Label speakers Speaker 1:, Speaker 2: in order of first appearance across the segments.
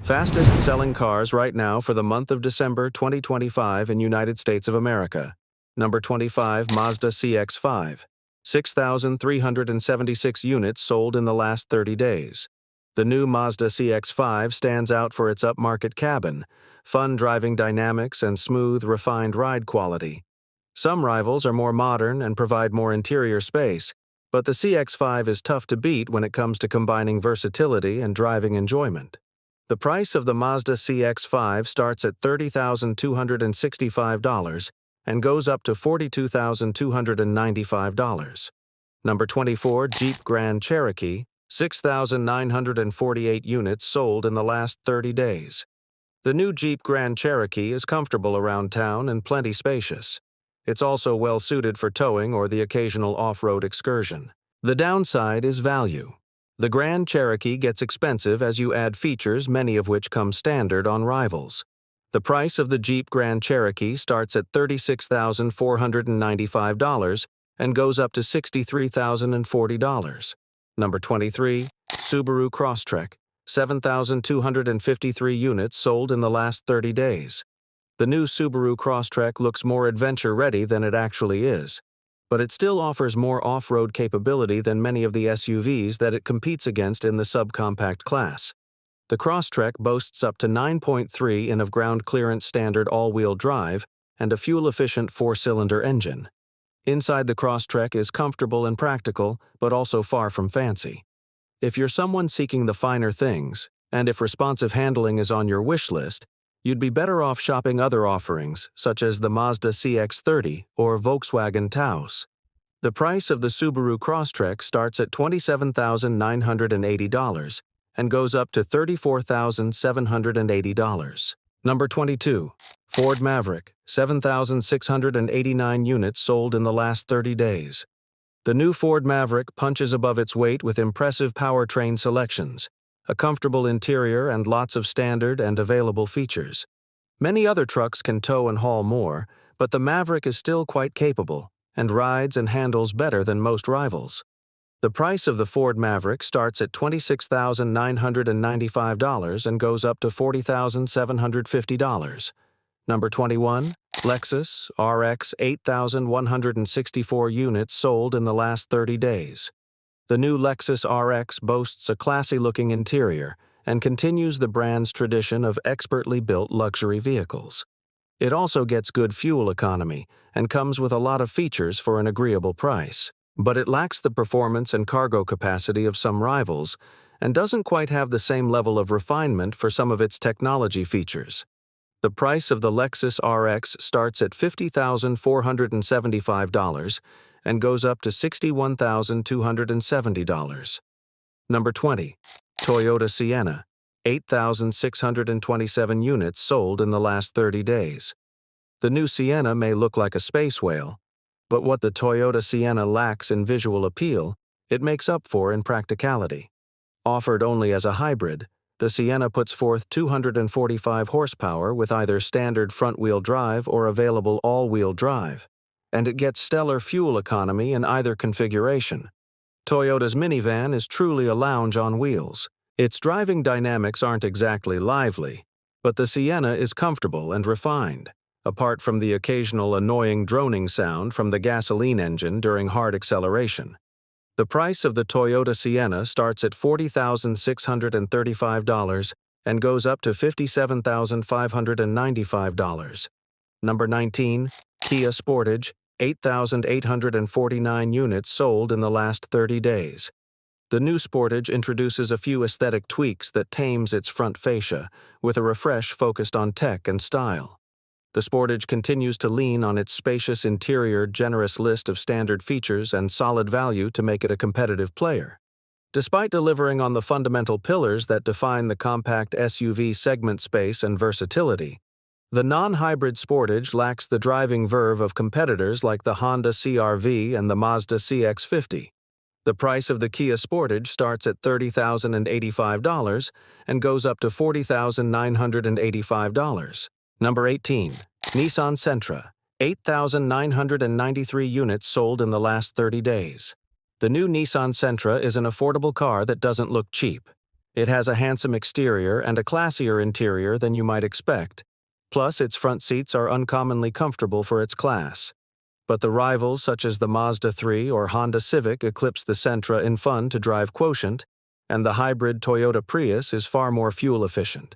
Speaker 1: Fastest selling cars right now for the month of December 2025 in United States of America. Number 25, Mazda CX-5. 6,376 units sold in the last 30 days. The new Mazda CX-5 stands out for its upmarket cabin, fun driving dynamics, and smooth, refined ride quality. Some rivals are more modern and provide more interior space, but the CX-5 is tough to beat when it comes to combining versatility and driving enjoyment. The price of the Mazda CX-5 starts at $30,265 and goes up to $42,295. Number 24, Jeep Grand Cherokee, 6,948 units sold in the last 30 days. The new Jeep Grand Cherokee is comfortable around town and plenty spacious. It's also well suited for towing or the occasional off-road excursion. The downside is value. The Grand Cherokee gets expensive as you add features, many of which come standard on rivals. The price of the Jeep Grand Cherokee starts at $36,495 and goes up to $63,040. Number 23, Subaru Crosstrek, 7,253 units sold in the last 30 days. The new Subaru Crosstrek looks more adventure-ready than it actually is, but it still offers more off-road capability than many of the SUVs that it competes against in the subcompact class. The Crosstrek boasts up to 9.3 in of ground clearance standard all-wheel drive and a fuel-efficient 4-cylinder engine. Inside the Crosstrek is comfortable and practical, but also far from fancy. If you're someone seeking the finer things, and if responsive handling is on your wish list, you'd be better off shopping other offerings, such as the Mazda CX-30 or Volkswagen Taos. The price of the Subaru Crosstrek starts at $27,980 and goes up to $34,780. Number 22. Ford Maverick, 7,689 units sold in the last 30 days. The new Ford Maverick punches above its weight with impressive powertrain selections, a comfortable interior, and lots of standard and available features. Many other trucks can tow and haul more, but the Maverick is still quite capable and rides and handles better than most rivals. The price of the Ford Maverick starts at $26,995 and goes up to $40,750. Number 21, Lexus RX 8,164 units sold in the last 30 days. The new Lexus RX boasts a classy-looking interior and continues the brand's tradition of expertly built luxury vehicles. It also gets good fuel economy and comes with a lot of features for an agreeable price. But it lacks the performance and cargo capacity of some rivals and doesn't quite have the same level of refinement for some of its technology features. The price of the Lexus RX starts at $50,475 and goes up to $61,270. Number 20. Toyota Sienna, 8,627 units sold in the last 30 days. The new Sienna may look like a space whale, but what the Toyota Sienna lacks in visual appeal, it makes up for in practicality. Offered only as a hybrid, the Sienna puts forth 245 horsepower with either standard front-wheel drive or available all-wheel drive, and it gets stellar fuel economy in either configuration. Toyota's minivan is truly a lounge on wheels. Its driving dynamics aren't exactly lively, but the Sienna is comfortable and refined, apart from the occasional annoying droning sound from the gasoline engine during hard acceleration. The price of the Toyota Sienna starts at $40,635 and goes up to $57,595. Number 19, Kia Sportage, 8,849 units sold in the last 30 days. The new Sportage introduces a few aesthetic tweaks that tames its front fascia, with a refresh focused on tech and style. The Sportage continues to lean on its spacious interior, generous list of standard features, and solid value to make it a competitive player. Despite delivering on the fundamental pillars that define the compact SUV segment space and versatility, the non-hybrid Sportage lacks the driving verve of competitors like the Honda CR-V and the Mazda CX-50. The price of the Kia Sportage starts at $30,085 and goes up to $40,985. Number 18. Nissan Sentra, 8,993 units sold in the last 30 days. The new Nissan Sentra is an affordable car that doesn't look cheap. It has a handsome exterior and a classier interior than you might expect. Plus, its front seats are uncommonly comfortable for its class. But the rivals such as the Mazda 3 or Honda Civic eclipse the Sentra in fun-to-drive quotient, and the hybrid Toyota Prius is far more fuel-efficient.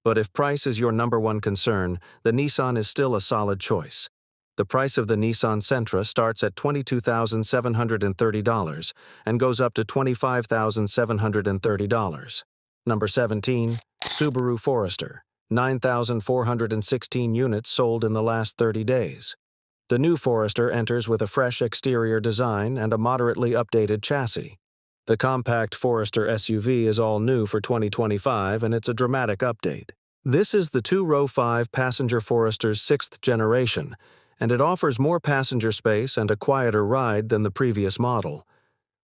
Speaker 1: But if price is your number one concern, the Nissan is still a solid choice. The price of the Nissan Sentra starts at $22,730 and goes up to $25,730. Number 17. Subaru Forester. 9,416 units sold in the last 30 days. The new Forester enters with a fresh exterior design and a moderately updated chassis. The compact Forester SUV is all new for 2025, and it's a dramatic update. This is the 2-row 5-passenger Forester's 6th generation, and it offers more passenger space and a quieter ride than the previous model.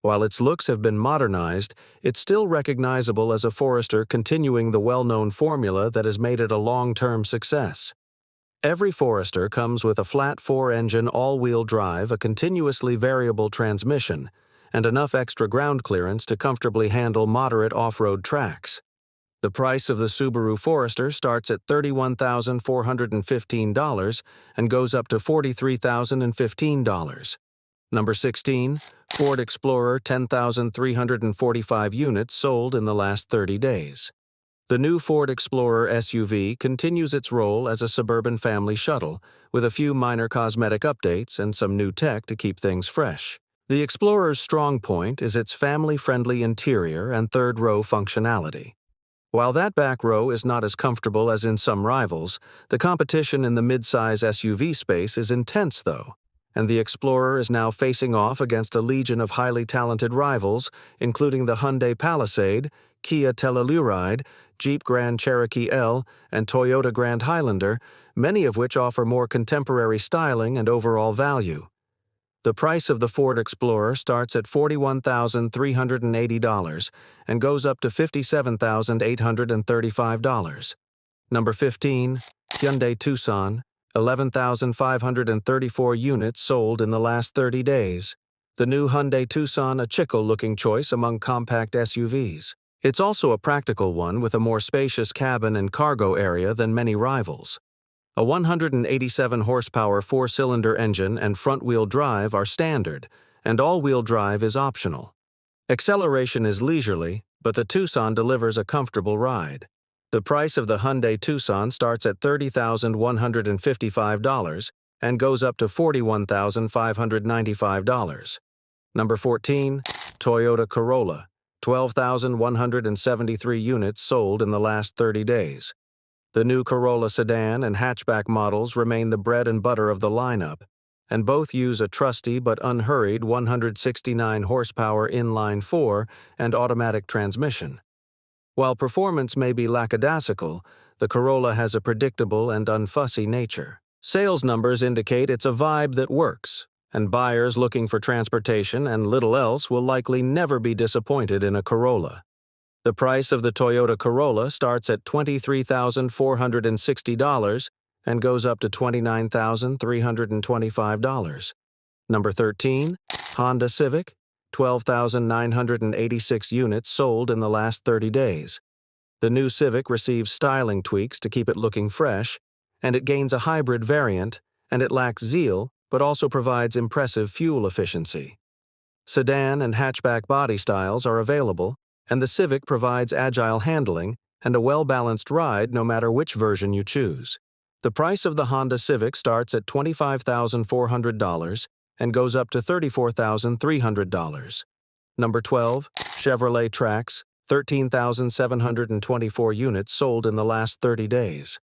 Speaker 1: While its looks have been modernized, it's still recognizable as a Forester, continuing the well-known formula that has made it a long-term success. Every Forester comes with a flat 4-engine all-wheel drive, a continuously variable transmission, and enough extra ground clearance to comfortably handle moderate off-road tracks. The price of the Subaru Forester starts at $31,415 and goes up to $43,015. Number 16. Ford Explorer. 10,345 units sold in the last 30 days. The new Ford Explorer SUV continues its role as a suburban family shuttle, with a few minor cosmetic updates and some new tech to keep things fresh. The Explorer's strong point is its family-friendly interior and third-row functionality. While that back row is not as comfortable as in some rivals, the competition in the midsize SUV space is intense though, and the Explorer is now facing off against a legion of highly talented rivals, including the Hyundai Palisade, Kia Telluride, Jeep Grand Cherokee L, and Toyota Grand Highlander, many of which offer more contemporary styling and overall value. The price of the Ford Explorer starts at $41,380 and goes up to $57,835. Number 15. Hyundai Tucson. 11,534 units sold in the last 30 days. The new Hyundai Tucson, a chico-looking choice among compact SUVs. It's also a practical one with a more spacious cabin and cargo area than many rivals. A 187-horsepower 4-cylinder engine and front-wheel drive are standard, and all-wheel drive is optional. Acceleration is leisurely, but the Tucson delivers a comfortable ride. The price of the Hyundai Tucson starts at $30,155 and goes up to $41,595. Number 14. Toyota Corolla. 12,173 units sold in the last 30 days. The new Corolla sedan and hatchback models remain the bread and butter of the lineup, and both use a trusty but unhurried 169-horsepower inline-4 and automatic transmission. While performance may be lackadaisical, the Corolla has a predictable and unfussy nature. Sales numbers indicate it's a vibe that works, and buyers looking for transportation and little else will likely never be disappointed in a Corolla. The price of the Toyota Corolla starts at $23,460 and goes up to $29,325. Number 13. Honda Civic. 12,986 units sold in the last 30 days. The new Civic receives styling tweaks to keep it looking fresh, and it gains a hybrid variant, and it lacks zeal but also provides impressive fuel efficiency. Sedan and hatchback body styles are available, and the Civic provides agile handling and a well-balanced ride no matter which version you choose. The price of the Honda Civic starts at $25,400 and goes up to $34,300. Number 12. Chevrolet Trax. 13,724 units sold in the last 30 days.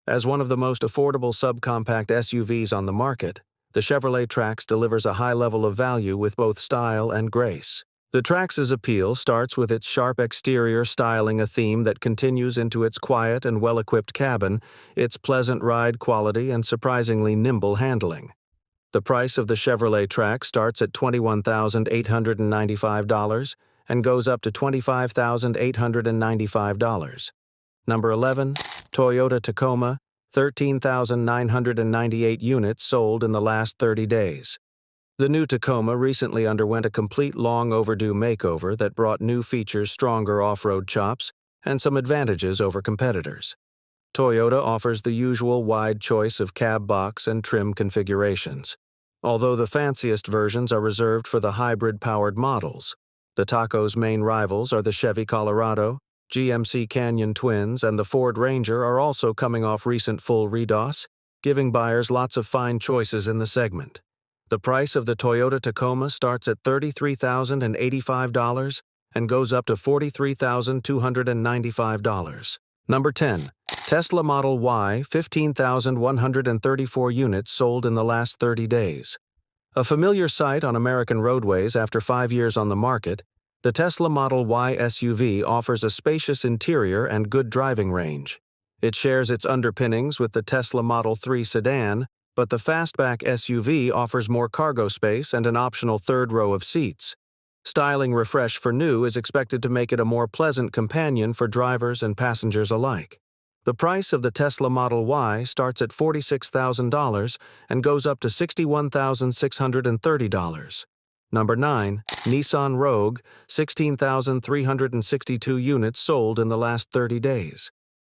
Speaker 1: As one of the most affordable subcompact SUVs on the market, the Chevrolet Trax delivers a high level of value with both style and grace. The Trax's appeal starts with its sharp exterior styling, a theme that continues into its quiet and well-equipped cabin, its pleasant ride quality, and surprisingly nimble handling. The price of the Chevrolet Trax starts at $21,895 and goes up to $25,895. Number 11. Toyota Tacoma. 13,998 units sold in the last 30 days. The new Tacoma recently underwent a complete long-overdue makeover that brought new features, stronger off-road chops, and some advantages over competitors. Toyota offers the usual wide choice of cab box and trim configurations. Although the fanciest versions are reserved for the hybrid-powered models, the Taco's main rivals are the Chevy Colorado, GMC Canyon Twins, and the Ford Ranger are also coming off recent full redos, giving buyers lots of fine choices in the segment. The price of the Toyota Tacoma starts at $33,085 and goes up to $43,295. Number 10. Tesla Model Y, 15,134 units sold in the last 30 days. A familiar sight on American roadways after 5 years on the market, the Tesla Model Y SUV offers a spacious interior and good driving range. It shares its underpinnings with the Tesla Model 3 sedan, but the fastback SUV offers more cargo space and an optional third row of seats. Styling refresh for new is expected to make it a more pleasant companion for drivers and passengers alike. The price of the Tesla Model Y starts at $46,000 and goes up to $61,630. Number 9. Nissan Rogue, 16,362 units sold in the last 30 days.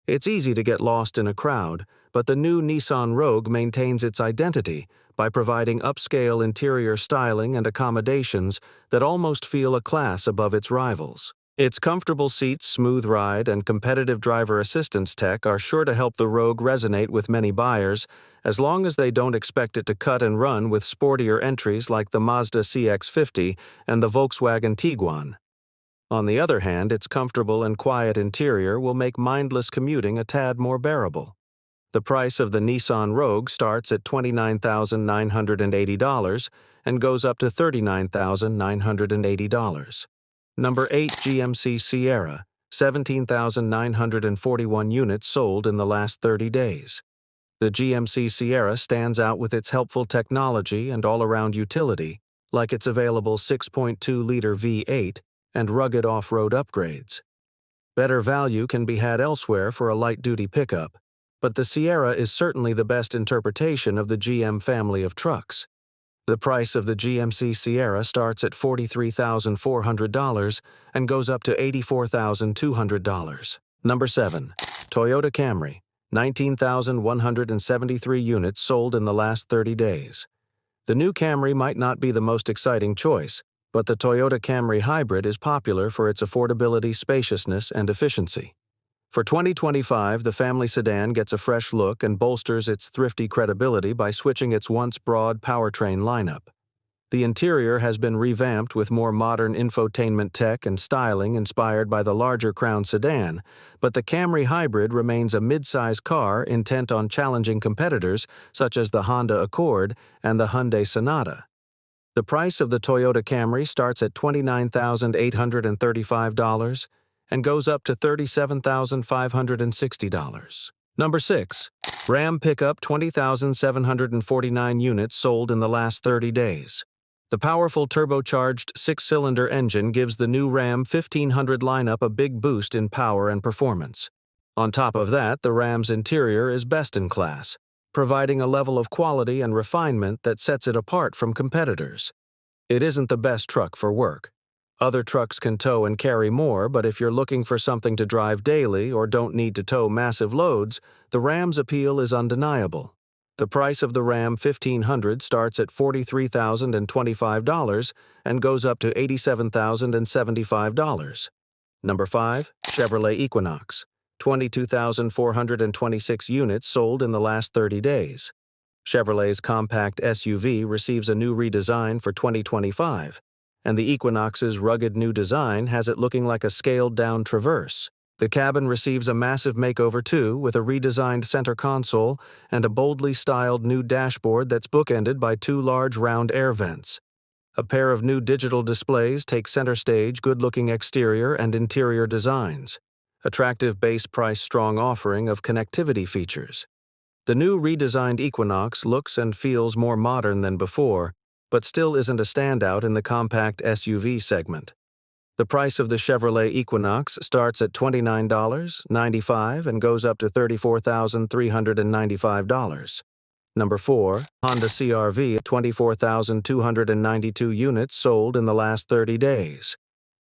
Speaker 1: It's easy to get lost in a crowd, but the new Nissan Rogue maintains its identity by providing upscale interior styling and accommodations that almost feel a class above its rivals. Its comfortable seats, smooth ride, and competitive driver assistance tech are sure to help the Rogue resonate with many buyers, as long as they don't expect it to cut and run with sportier entries like the Mazda CX-50 and the Volkswagen Tiguan. On the other hand, its comfortable and quiet interior will make mindless commuting a tad more bearable. The price of the Nissan Rogue starts at $29,980 and goes up to $39,980. Number 8. GMC Sierra, 17,941 units sold in the last 30 days. The GMC Sierra stands out with its helpful technology and all-around utility, like its available 6.2-liter V8 and rugged off-road upgrades. Better value can be had elsewhere for a light-duty pickup, but the Sierra is certainly the best interpretation of the GM family of trucks. The price of the GMC Sierra starts at $43,400 and goes up to $84,200. Number 7. Toyota Camry, 19,173 units sold in the last 30 days. The new Camry might not be the most exciting choice, but the Toyota Camry Hybrid is popular for its affordability, spaciousness, and efficiency. For 2025, the family sedan gets a fresh look and bolsters its thrifty credibility by switching its once broad powertrain lineup. The interior has been revamped with more modern infotainment tech and styling inspired by the larger Crown sedan, but the Camry Hybrid remains a mid-size car intent on challenging competitors such as the Honda Accord and the Hyundai Sonata. The price of the Toyota Camry starts at $29,835 and goes up to $37,560. Number 6. Ram Pickup, 20,749 units sold in the last 30 days. The powerful turbocharged 6-cylinder engine gives the new Ram 1500 lineup a big boost in power and performance. On top of that, the Ram's interior is best in class, providing a level of quality and refinement that sets it apart from competitors. It isn't the best truck for work. Other trucks can tow and carry more, but if you're looking for something to drive daily or don't need to tow massive loads, the Ram's appeal is undeniable. The price of the Ram 1500 starts at $43,025 and goes up to $87,075. Number 5. Chevrolet Equinox, 22,426 units sold in the last 30 days. Chevrolet's compact SUV receives a new redesign for 2025. And the Equinox's rugged new design has it looking like a scaled-down Traverse. The cabin receives a massive makeover too, with a redesigned center console and a boldly styled new dashboard that's bookended by 2 large round air vents. A pair of new digital displays take center stage good-looking exterior and interior designs. Attractive base price strong offering of connectivity features. The new redesigned Equinox looks and feels more modern than before, but still isn't a standout in the compact SUV segment. The price of the Chevrolet Equinox starts at $29.95 and goes up to $34,395. Number 4, Honda CR-V, 24,292 units sold in the last 30 days.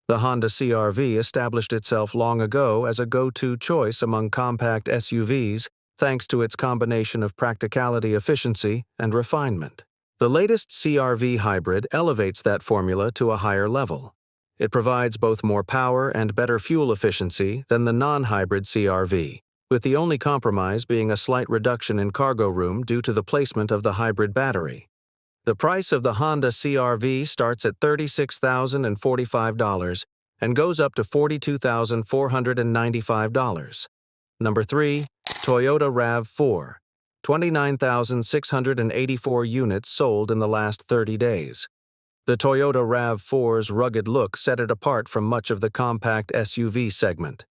Speaker 1: The Honda CR-V established itself long ago as a go-to choice among compact SUVs thanks to its combination of practicality, efficiency, and refinement. The latest CR-V hybrid elevates that formula to a higher level. It provides both more power and better fuel efficiency than the non-hybrid CR-V, with the only compromise being a slight reduction in cargo room due to the placement of the hybrid battery. The price of the Honda CR-V starts at $36,045 and goes up to $42,495. Number 3, Toyota RAV4, 29,684 units sold in the last 30 days. The Toyota RAV4's rugged look set it apart from much of the compact SUV segment.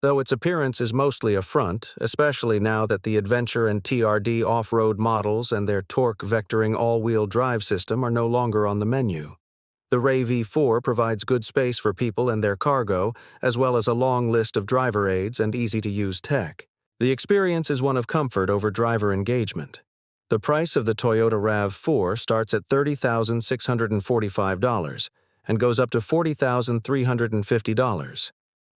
Speaker 1: Though its appearance is mostly a front, especially now that the Adventure and TRD off-road models and their torque-vectoring all-wheel drive system are no longer on the menu. The RAV4 provides good space for people and their cargo, as well as a long list of driver aids and easy-to-use tech. The experience is one of comfort over driver engagement. The price of the Toyota RAV4 starts at $30,645 and goes up to $40,350.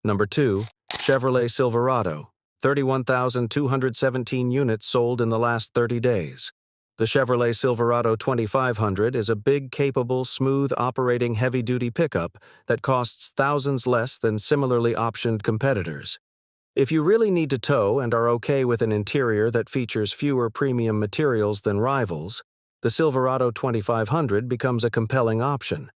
Speaker 1: Number 2, Chevrolet Silverado, 31,217 units sold in the last 30 days. The Chevrolet Silverado 2500 is a big, capable, smooth-operating heavy-duty pickup that costs thousands less than similarly optioned competitors. If you really need to tow and are okay with an interior that features fewer premium materials than rivals, the Silverado 2500 becomes a compelling option.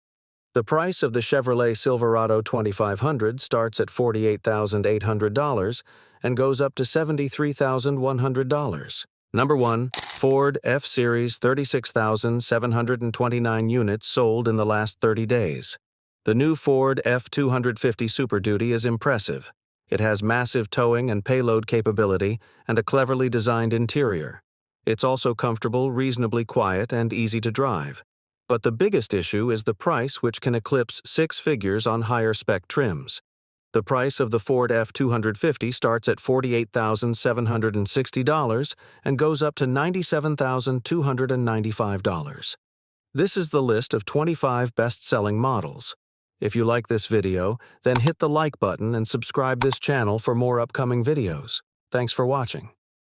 Speaker 1: The price of the Chevrolet Silverado 2500 starts at $48,800 and goes up to $73,100. Number 1, Ford F-Series, 36,729 units sold in the last 30 days. The new Ford F-250 Super Duty is impressive. It has massive towing and payload capability and a cleverly designed interior. It's also comfortable, reasonably quiet, and easy to drive. But the biggest issue is the price, which can eclipse 6 figures on higher-spec trims. The price of the Ford F-250 starts at $48,760 and goes up to $97,295. This is the list of 25 best-selling models. If you like this video, then hit the like button and subscribe this channel for more upcoming videos. Thanks for watching.